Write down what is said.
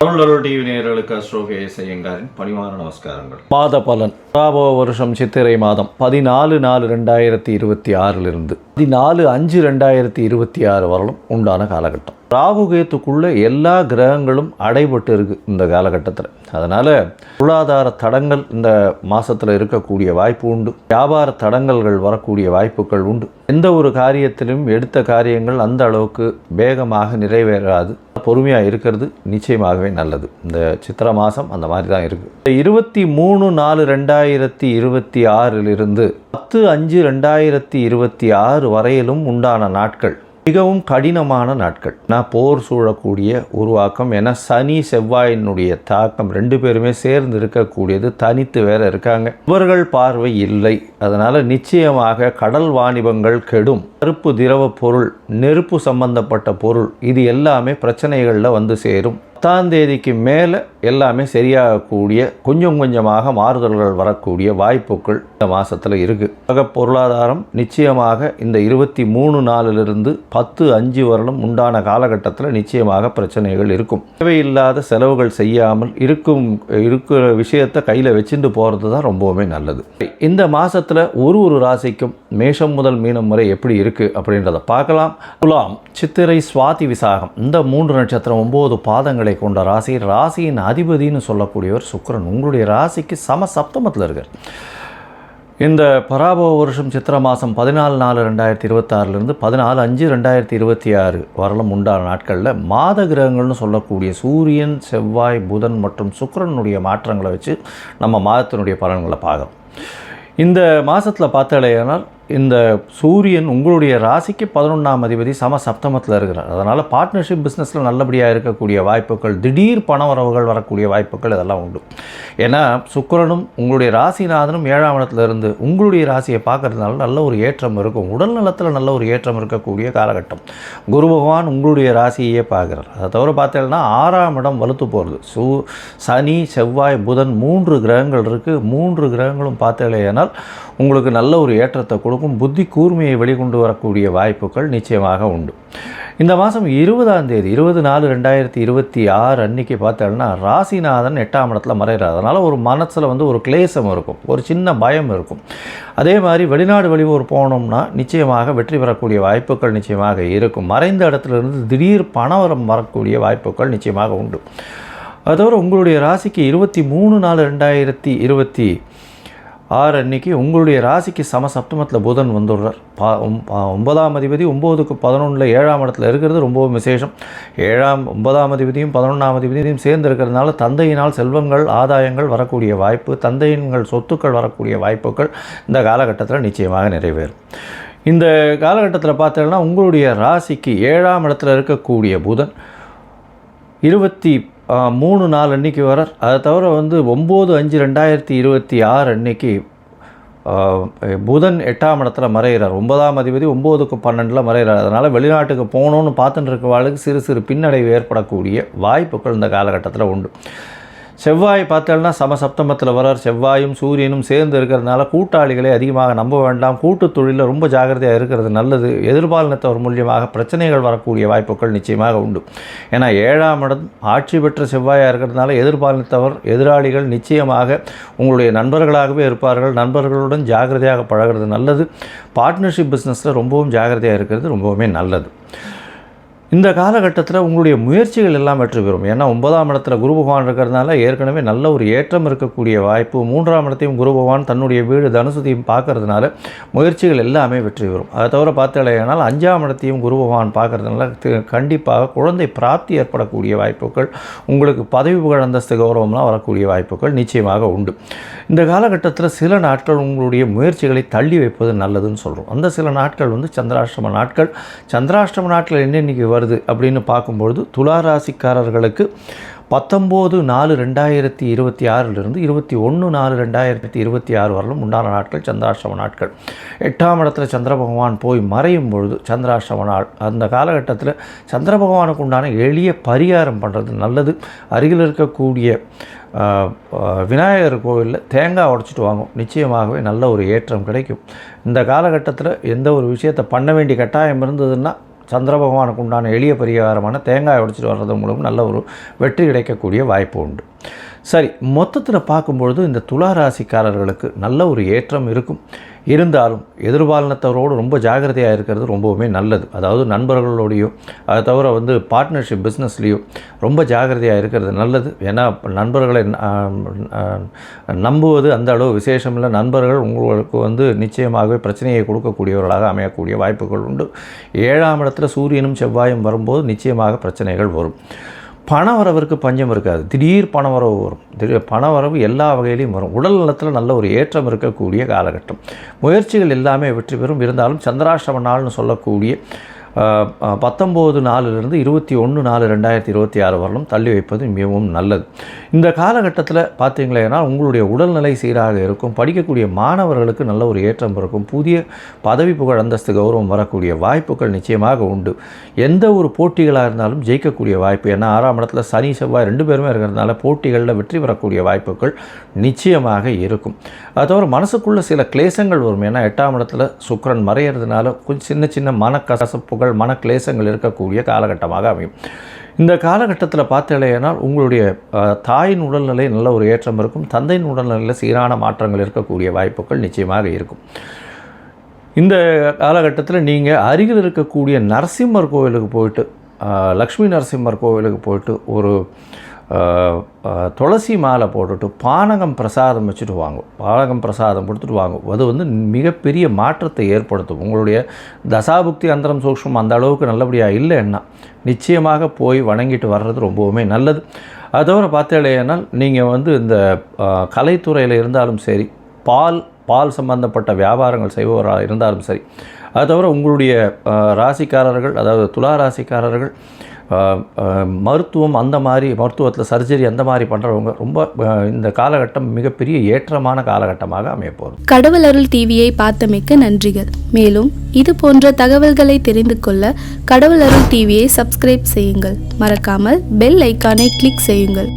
தமிழர்கள் டிவி நேயர்களுக்கு அஸ்ட்ரோகேஎஸ் ஐயங்காரின் பணிவான நமஸ்காரங்கள். மாத பலன் வருஷம் சித்திரை மாதம் 14/4/2026 14/5/2026 வரலும் உண்டான காலகட்டம். ராகு கேத்துக்குள்ள எல்லா கிரகங்களும் அடைபட்டு இருக்கு இந்த காலகட்டத்தில். அதனால் பொருளாதார தடங்கள் இந்த மாதத்தில் இருக்கக்கூடிய வாய்ப்பு உண்டு. வியாபார தடங்கல்கள் வரக்கூடிய வாய்ப்புகள் உண்டு. எந்த ஒரு காரியத்திலும் எடுத்த காரியங்கள் அந்த அளவுக்கு வேகமாக நிறைவேறாது. பொறுமையாக இருக்கிறது நிச்சயமாகவே நல்லது. இந்த சித்திரை மாதம் அந்த மாதிரி தான் இருக்குது. 23/4/2026 10/5/2026 வரையிலும் உண்டான நாட்கள் மிகவும் கடினமான நாட்கள். நான் போர் சூழக்கூடிய உருவாக்கம். ஏன்னா சனி செவ்வாயினுடைய தாக்கம் ரெண்டு பேருமே சேர்ந்து இருக்கக்கூடியது. தனித்து வேற இருக்காங்க. இவர்கள் பார்வை இல்லை. அதனால் நிச்சயமாக கடல் வாணிபங்கள் கெடும். கருப்பு திரவ பொருள், நெருப்பு சம்பந்தப்பட்ட பொருள், இது எல்லாமே பிரச்சனைகளில் வந்து சேரும். 10ஆம் தேதிக்கு மேலே எல்லாமே சரியாகக்கூடிய கொஞ்சம் கொஞ்சமாக மாறுதல்கள் வரக்கூடிய வாய்ப்புகள் இந்த மாதத்தில் இருக்குது. பொருளாதாரம் நிச்சயமாக இந்த 23/4 10/5 வரலும் உண்டான காலகட்டத்தில் நிச்சயமாக பிரச்சனைகள் இருக்கும். தேவையில்லாத செலவுகள் செய்யாமல் இருக்கிற விஷயத்தை கையில் வச்சுட்டு போகிறது தான் ரொம்பவுமே நல்லது. இந்த மாதத்தில் ஒரு ராசிக்கும் மேஷம் முதல் மீனம் வரை எப்படி இருக்குது அப்படின்றத பார்க்கலாம். துலாம், சித்திரை, சுவாதி, விசாகம் இந்த 3 நட்சத்திரம் 9 பாதங்களை கொண்ட ராசி. ராசியின் அதிபதினு சொல்லக்கூடியவர் சுக்கிரன். உங்களுடைய ராசிக்கு சப்தமத்தில் இருக்கார். இந்த பராபவ வருஷம் சித்திரை மாதம் 14/4/2026 14/5/2026 வரலும் உண்டான நாட்களில் மாத கிரகங்கள்னு சொல்லக்கூடிய சூரியன், செவ்வாய், புதன் மற்றும் சுக்கிரனுடைய மாற்றங்களை வச்சு நம்ம மாதத்தினுடைய பலன்களை பார்க்குறோம். இந்த மாதத்தில் பார்த்தாலேயானால் இந்த சூரியன் உங்களுடைய ராசிக்கு 11ஆம் அதிபதி சப்தமத்தில் இருக்கிறார். அதனால் பார்ட்னர்ஷிப் பிஸ்னஸில் நல்லபடியாக இருக்கக்கூடிய வாய்ப்புகள், திடீர் பணவரவுகள் வரக்கூடிய வாய்ப்புகள் இதெல்லாம் உண்டு. ஏன்னா சுக்கிரனும் உங்களுடைய ராசிநாதனும் 7ஆம் இடத்துல இருந்து உங்களுடைய ராசியை பார்க்கறதுனால நல்ல ஒரு ஏற்றம் இருக்கும். உடல் நலத்தில் நல்ல ஒரு ஏற்றம் இருக்கக்கூடிய காலகட்டம். குரு பகவான் உங்களுடைய ராசியே பார்க்குறார். அதை தவிர பார்த்தீங்கன்னா 6ஆம் இடம் வலுத்து போகிறது. சனி, செவ்வாய், புதன் 3 கிரகங்கள் இருக்குது. 3 கிரகங்களும் பார்த்தீங்கன்னா உங்களுக்கு நல்ல ஒரு ஏற்றத்தை கொடுக்கும். புத்தி கூர்மையை வெளிக்கொண்டு வரக்கூடிய வாய்ப்புகள் நிச்சயமாக உண்டு. இந்த மாதம் 20ஆம் தேதி 20/4/2026 அன்றைக்கி பார்த்தோம்னா ராசிநாதன் 8ஆம் இடத்துல மறைகிறார். அதனால் ஒரு மனசில் ஒரு கிளேசம் இருக்கும், ஒரு சின்ன பயம் இருக்கும். அதே மாதிரி வெளிநாடு வெளியூர் போனோம்னா நிச்சயமாக வெற்றி பெறக்கூடிய வாய்ப்புகள் நிச்சயமாக இருக்கும். மறைந்த இடத்துலேருந்து திடீர் பணவரம் வரக்கூடிய வாய்ப்புகள் நிச்சயமாக உண்டு. அது தவிர உங்களுடைய ராசிக்கு 23/4/2026 அன்றைக்கி உங்களுடைய ராசிக்கு சப்தமத்தில் புதன் வந்துடுறார். 9ஆம் அதிபதி 9க்கு 11 7ஆம் இடத்துல இருக்கிறது ரொம்பவும் விசேஷம். 9ஆம் அதிபதியும் 11ஆம் அதிபதியும் சேர்ந்து இருக்கிறதுனால தந்தையினால் செல்வங்கள், ஆதாயங்கள் வரக்கூடிய வாய்ப்பு, தந்தையின்கள் சொத்துக்கள் வரக்கூடிய வாய்ப்புகள் இந்த காலகட்டத்தில் நிச்சயமாக நிறைவேறும். இந்த காலகட்டத்தில் பார்த்தீங்கன்னா உங்களுடைய ராசிக்கு 7ஆம் இடத்துல இருக்கக்கூடிய புதன் 23/4 அன்றைக்கி வரார். அதை தவிர 9/5/2026 அன்றைக்கி புதன் 8ஆம் இடத்துல மறைகிறார். 9ஆம் அதிபதி 9க்கு 12 மறைகிறார். அதனால் வெளிநாட்டுக்கு போகணுன்னு பார்த்துட்டு இருக்கவாளுக்கு சிறு சிறு பின்னடைவு ஏற்படக்கூடிய வாய்ப்புகள் இந்த காலகட்டத்தில் உண்டு. செவ்வாய் பார்த்தோம்னா சப்தமத்தில் வரார். செவ்வாயும் சூரியனும் சேர்ந்து இருக்கிறதுனால கூட்டாளிகளை அதிகமாக நம்ப வேண்டாம். கூட்டு தொழிலில் ரொம்ப ஜாக்கிரதையாக இருக்கிறது நல்லது. எதிர்பாலினத்தவர் மூலியமாக பிரச்சனைகள் வரக்கூடிய வாய்ப்புகள் நிச்சயமாக உண்டு. ஏன்னா 7ஆம் இடம் ஆட்சி பெற்ற செவ்வாயாக இருக்கிறதுனால எதிர்பாலினத்தவர், எதிராளிகள் நிச்சயமாக உங்களுடைய நண்பர்களாகவே இருப்பார்கள். நண்பர்களுடன் ஜாக்கிரதையாக பழகிறது நல்லது. பார்ட்னர்ஷிப் பிஸ்னஸில் ரொம்பவும் ஜாக்கிரதையாக இருக்கிறது ரொம்பவுமே நல்லது. இந்த காலகட்டத்தில் உங்களுடைய முயற்சிகள் எல்லாம் வெற்றி பெறும். ஏன்னா 9ஆம் இடத்துல குரு பகவான் இருக்கிறதுனால ஏற்கனவே நல்ல ஒரு ஏற்றம் இருக்கக்கூடிய வாய்ப்பு. 3ஆம் இடத்தையும் குரு பகவான் தன்னுடைய வீடு தனுசத்தையும் பார்க்கறதுனால முயற்சிகள் எல்லாமே வெற்றி பெறும். அதை தவிர பார்த்தீங்கன்னா 5ஆம் இடத்தையும் குரு பகவான் பார்க்கறதுனால கண்டிப்பாக குழந்தை பிராப்தி ஏற்படக்கூடிய வாய்ப்புகள், உங்களுக்கு பதவி புகழ், அந்தஸ்து, கௌரவம்லாம் வரக்கூடிய வாய்ப்புகள் நிச்சயமாக உண்டு. இந்த காலகட்டத்தில் சில நாட்கள் உங்களுடைய முயற்சிகளை தள்ளி வைப்பது நல்லதுன்னு சொல்கிறோம். அந்த சில நாட்கள் சந்திராஷ்டம நாட்கள். சந்திராஷ்டம நாட்கள் என்னென்னைக்கு வருது அப்படின்னு பார்க்கும்பொழுது துலா ராசிக்காரர்களுக்கு 19/4/2026 21/4/2026 வரலும் உண்டான நாட்கள் சந்திராஷ்டம நாட்கள். 8ஆம் இடத்துல சந்திர பகவான் போய் மறையும் பொழுது சந்திராஷ்டம நாள். அந்த காலகட்டத்தில் சந்திர பகவானுக்கு உண்டான எளிய பரிகாரம் பண்ணுறது நல்லது. அருகில் இருக்கக்கூடிய விநாயகர் கோவிலில் தேங்காய் உடைச்சிட்டு வாங்கும். நிச்சயமாகவே நல்ல ஒரு ஏற்றம் கிடைக்கும். இந்த காலகட்டத்தில் எந்த ஒரு விஷயத்தை பண்ண வேண்டிய கட்டாயம் இருந்ததுன்னா சந்திர பகவானுக்கு உண்டான எளிய பரிகாரமான தேங்காய் உடைச்சிட்டு வர்றது மூலம் நல்ல ஒரு வெற்றி கிடைக்கக்கூடிய வாய்ப்பு உண்டு. சரி, மொத்தத்தில் பார்க்கும்பொழுது இந்த துலா ராசிக்காரர்களுக்கு நல்ல ஒரு ஏற்றம் இருக்கும். இருந்தாலும் எதிர்பாலினத்தவரோடு ரொம்ப ஜாக்கிரதையாக இருக்கிறது ரொம்பவுமே நல்லது. அதாவது நண்பர்களோடையோ அதை தவிர பார்ட்னர்ஷிப் பிஸ்னஸ்லேயோ ரொம்ப ஜாக்கிரதையாக இருக்கிறது நல்லது. ஏன்னா நண்பர்களை நம்புவது அந்த அளவு விசேஷம் இல்லை. நண்பர்கள் உங்களுக்கு நிச்சயமாகவே பிரச்சனையை கொடுக்கக்கூடியவர்களாக அமையக்கூடிய வாய்ப்புகள் உண்டு. 7ஆம் இடத்துல சூரியனும் செவ்வாயும் வரும்போது நிச்சயமாக பிரச்சனைகள் வரும். பணவரவிற்கு பஞ்சம் இருக்காது. திடீர் பணவரவு வரும். பணவரவு எல்லா வகையிலையும் வரும். உடல் நலத்தில் நல்ல ஒரு ஏற்றம் இருக்கக்கூடிய காலகட்டம். முயற்சிகள் எல்லாமே வெற்றி பெறும். இருந்தாலும் சந்திராஷ்டம நாள்னு சொல்லக்கூடிய 19/4 21/4/2026 வரலும் தள்ளி வைப்பது மிகவும் நல்லது. இந்த காலகட்டத்தில் பார்த்தீங்களேன்னா உங்களுடைய உடல்நிலை சீராக இருக்கும். படிக்கக்கூடிய மாணவர்களுக்கு நல்ல ஒரு ஏற்றம் இருக்கும். புதிய பதவி புகழ் அந்தஸ்து கௌரவம் வரக்கூடிய வாய்ப்புகள் நிச்சயமாக உண்டு. எந்த ஒரு போட்டிகளாக இருந்தாலும் ஜெயிக்கக்கூடிய வாய்ப்பு. ஏன்னா 6ஆம் இடத்துல சனி செவ்வாய் 2 பேருமே இருக்கிறதுனால போட்டிகளில் வெற்றி பெறக்கூடிய வாய்ப்புகள் நிச்சயமாக இருக்கும். அது தவிர மனசுக்குள்ளே சில கிளேசங்கள் வரும். ஏன்னா 8ஆம் இடத்துல சுக்கிரன் மறையிறதுனால கொஞ்சம் சின்ன சின்ன மனக்கசப்புகள் மனக்லேசங்கள் இருக்கக்கூடிய காலகட்டமாக அமையும். இந்த காலகட்டத்தில் பார்த்தீங்கன்னா உங்களுடைய தாயின் உடல்நிலை நல்ல ஒரு ஏற்றம் இருக்கும். தந்தையின் உடல்நிலையில் சீரான மாற்றங்கள் இருக்கக்கூடிய வாய்ப்புகள் நிச்சயமாக இருக்கும். இந்த காலகட்டத்தில் நீங்கள் அருகில் இருக்கக்கூடிய நரசிம்மர் கோவிலுக்கு போயிட்டு லக்ஷ்மி நரசிம்மர் கோவிலுக்கு போயிட்டு ஒரு துளசி மாலை போட்டுட்டு பானகம் பிரசாதம் வச்சுட்டு வாங்க. பானகம் பிரசாதம் கொடுத்துட்டு வாங்க. அது மிகப்பெரிய மாற்றத்தை ஏற்படுத்தும். உங்களுடைய தசாபுக்தி அந்தரம் சூக்ஷ்மம் அந்த அளவுக்கு நல்லபடியாக இல்லைன்னா நிச்சயமாக போய் வணங்கிட்டு வர்றது ரொம்பவுமே நல்லது. அது தவிர பார்த்தீங்கன்னா நீங்கள் இந்த கலைத்துறையில் இருந்தாலும் சரி, பால் சம்பந்தப்பட்ட வியாபாரங்கள் செய்பவராக இருந்தாலும் சரி, அது தவிர உங்களுடைய ராசிக்காரர்கள், அதாவது துலா ராசிக்காரர்கள் மருத்துவம் அந்த மாதிரி மருத்துவத்தில் சர்ஜரி அந்த மாதிரி பண்ணுறவங்க ரொம்ப இந்த காலகட்டம் மிகப்பெரிய ஏற்றமான காலகட்டமாக அமையப்போகுது. கடவுள் அருள் டிவியை பார்த்தமைக்கு நன்றிகள். மேலும் இது போன்ற தகவல்களை தெரிந்து கொள்ள கடவுள் அருள் டிவியை சப்ஸ்கிரைப் செய்யுங்கள். மறக்காமல் பெல் ஐக்கானை கிளிக் செய்யுங்கள்.